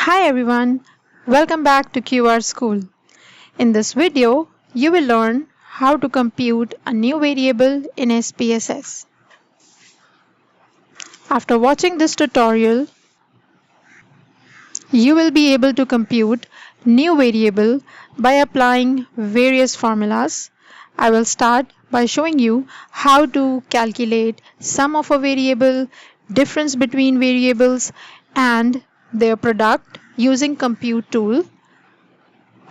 Hi everyone, welcome back to QRSchool. In this video, you will learn how to compute a new variable in SPSS. After watching this tutorial, you will be able to compute new variable by applying various formulas. I will start by showing you how to calculate sum of a variable, difference between variables, and their product using compute tool.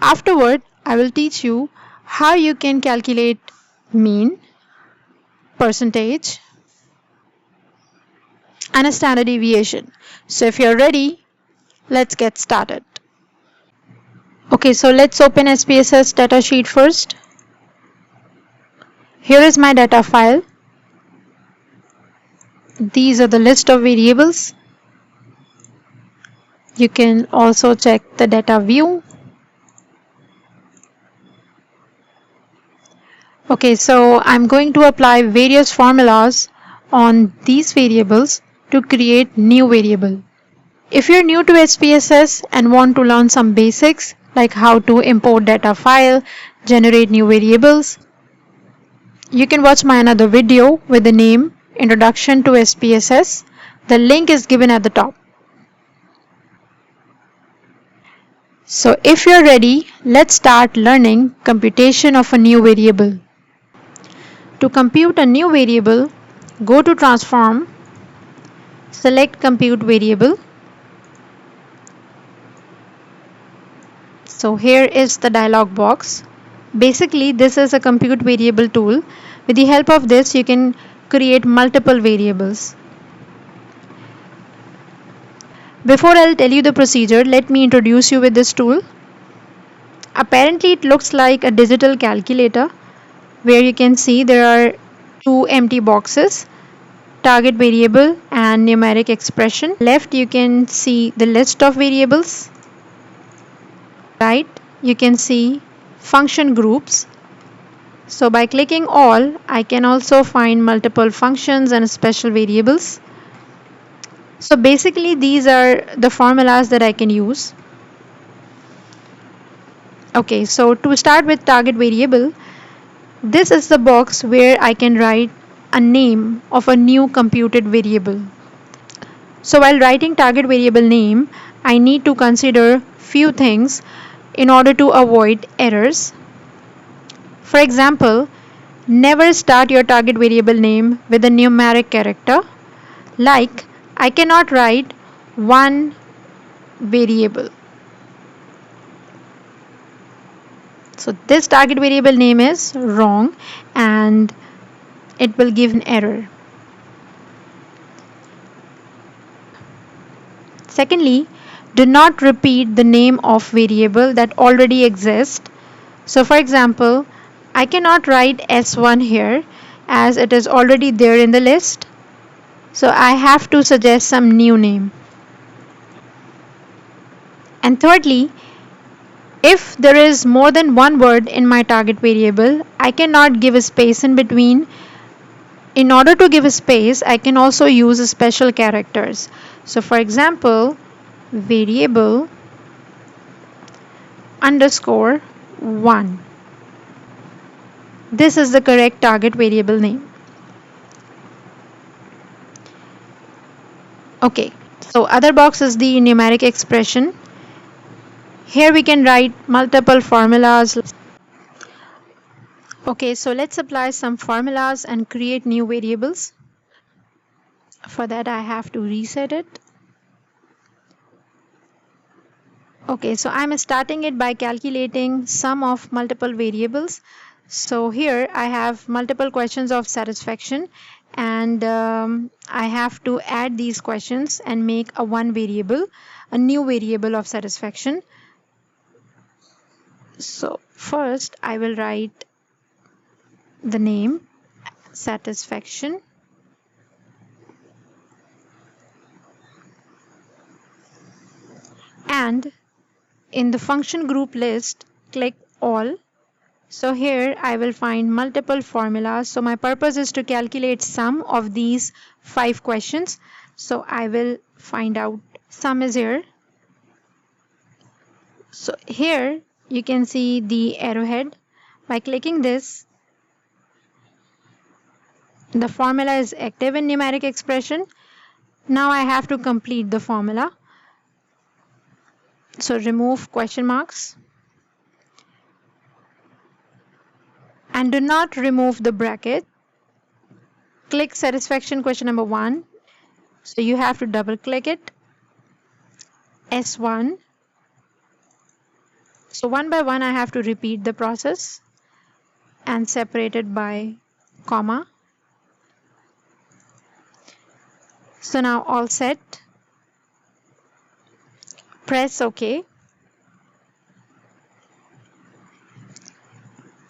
Afterward, I will teach you how you can calculate mean, percentage, and a standard deviation. So if you're ready, let's get started. Okay, so let's open SPSS datasheet first. Here is my data file. These are the list of variables. You can also check the data view. Okay, so I'm going to apply various formulas on these variables to create new variable. If you're new to SPSS and want to learn some basics like how to import data file, generate new variables, you can watch my another video with the name Introduction to SPSS. The link is given at the top. So if you're ready, let's start learning computation of a new variable. To compute a new variable, go to Transform, select Compute Variable. So here is the dialog box. Basically, this is a compute variable tool. With the help of this, you can create multiple variables. Before I'll tell you the procedure, let me introduce you with this tool. Apparently, it looks like a digital calculator where you can see there are two empty boxes, target variable and numeric expression. Left, you can see the list of variables. Right, you can see function groups. So by clicking all, I can also find multiple functions and special variables. So basically these are the formulas that I can use. Okay, so to start with target variable, this is the box where I can write a name of a new computed variable. So while writing target variable name, I need to consider few things in order to avoid errors. For example, never start your target variable name with a numeric character. Like, I cannot write one variable. So this target variable name is wrong and it will give an error. Secondly, do not repeat the name of variable that already exists. So for example, I cannot write S1 here as it is already there in the list. So I have to suggest some new name. And thirdly, if there is more than one word in my target variable, I cannot give a space in between. In order to give a space, I can also use special characters. So for example, variable underscore 1. This is the correct target variable name. Okay, so other box is the numeric expression. Here we can write multiple formulas. Okay, so let's apply some formulas and create new variables. For that I have to reset it. Okay, so I'm starting it by calculating sum of multiple variables. So here I have multiple questions of satisfaction and I have to add these questions and make a one variable, a new variable of satisfaction. So first I will write the name satisfaction and in the function group list click all. So here I will find multiple formulas. So my purpose is to calculate sum of these 5 questions. So I will find out sum is here. So here you can see the arrowhead. By clicking this, the formula is active in numeric expression. Now I have to complete the formula. So remove question marks and do not remove the bracket. Click satisfaction question number 1. So you have to double click it. S1. So one by one I have to repeat the process and separate it by comma. So now all set. Press OK.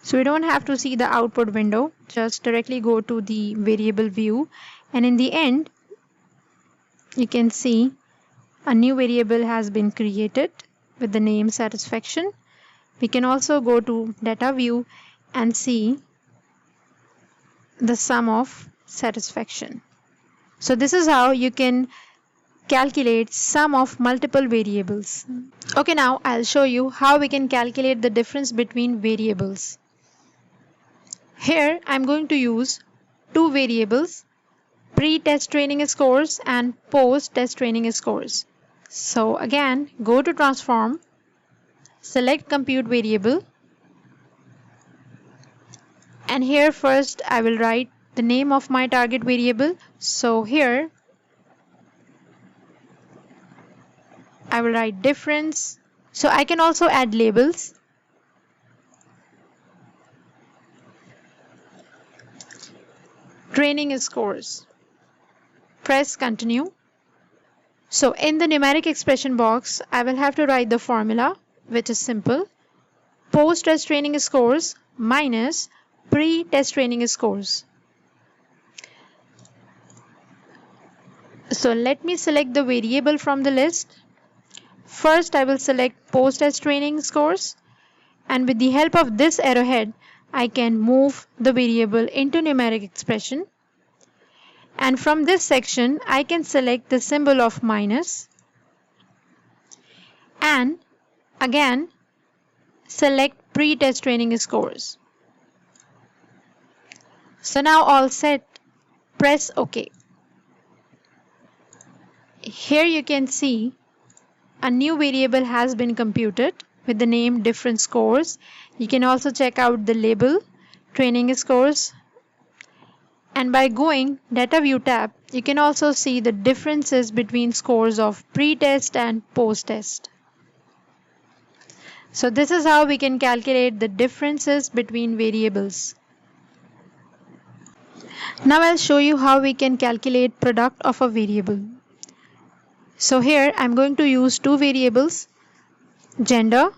So we don't have to see the output window, just directly go to the variable view, and in the end you can see a new variable has been created with the name satisfaction. We can also go to data view and see the sum of satisfaction. So this is how you can calculate sum of multiple variables. Okay, now I'll show you how we can calculate the difference between variables. Here I'm going to use two variables, pre-test training scores and post-test training scores. So again, go to transform, select compute variable, and here first I will write the name of my target variable. So here I will write difference. So I can also add labels. Training scores. Press continue. So in the numeric expression box, I will have to write the formula, which is simple. Post-test training scores minus pre-test training scores. So let me select the variable from the list. First, I will select post-test training scores, and with the help of this arrowhead, I can move the variable into numeric expression. And from this section, I can select the symbol of minus and again select pre-test training scores. So now all set, press OK. Here you can see a new variable has been computed with the name different scores. You can also check out the label training scores, and by going data view tab you can also see the differences between scores of pre-test and post-test. So this is how we can calculate the differences between variables. Now I'll show you how we can calculate product of a variable. So here I'm going to use two variables, gender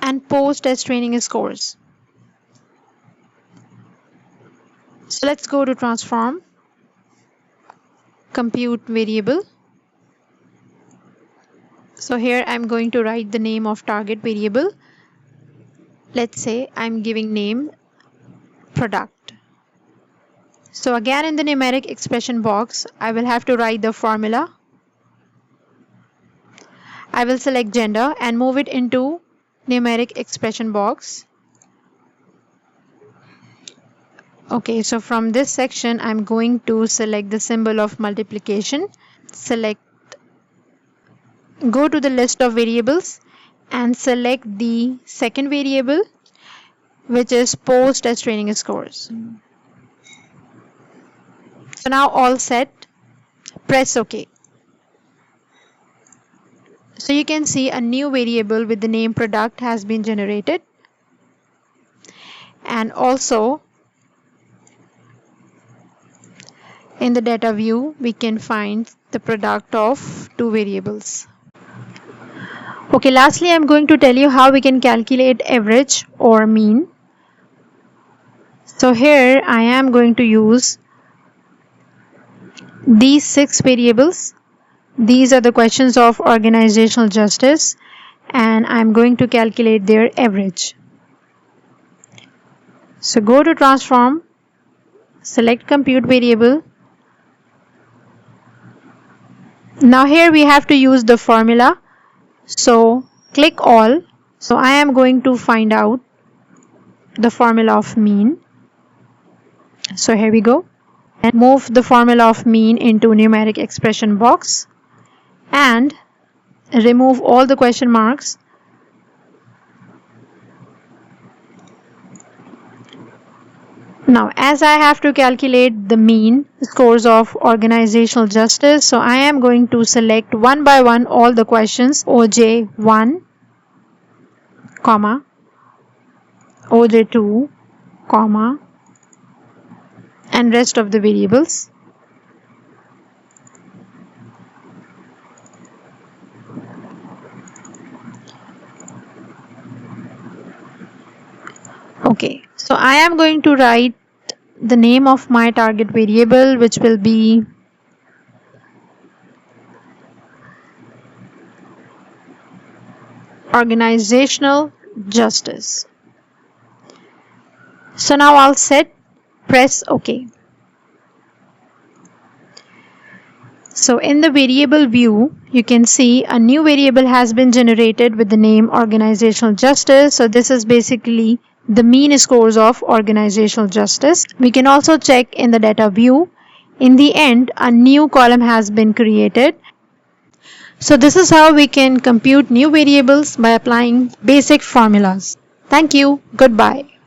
and post-test training scores. So let's go to transform, compute variable. So here I'm going to write the name of target variable. Let's say I'm giving name product. So again in the numeric expression box, I will have to write the formula. I will select gender and move it into numeric expression box. Okay, so from this section, I'm going to select the symbol of multiplication. Go to the list of variables and select the second variable, which is post-test training scores. So now all set, press OK. So you can see a new variable with the name product has been generated, and also in the data view we can find the product of two variables. Okay, lastly I'm going to tell you how we can calculate average or mean. So here I am going to use these 6 variables. These are the questions of organizational justice, and I'm going to calculate their average. So go to transform, select compute variable. Now here we have to use the formula. So click all. So I am going to find out the formula of mean. So here we go. And move the formula of mean into numeric expression box and remove all the question marks. Now, as I have to calculate the mean scores of organizational justice, so I am going to select one by one all the questions OJ1, comma, OJ2, comma, and rest of the variables. Okay, so I am going to write the name of my target variable, which will be organizational justice. So now I'll press OK. So in the variable view, you can see a new variable has been generated with the name organizational justice. So this is basically the mean scores of organizational justice. We can also check in the data view. In the end, a new column has been created. So this is how we can compute new variables by applying basic formulas. Thank you. Goodbye.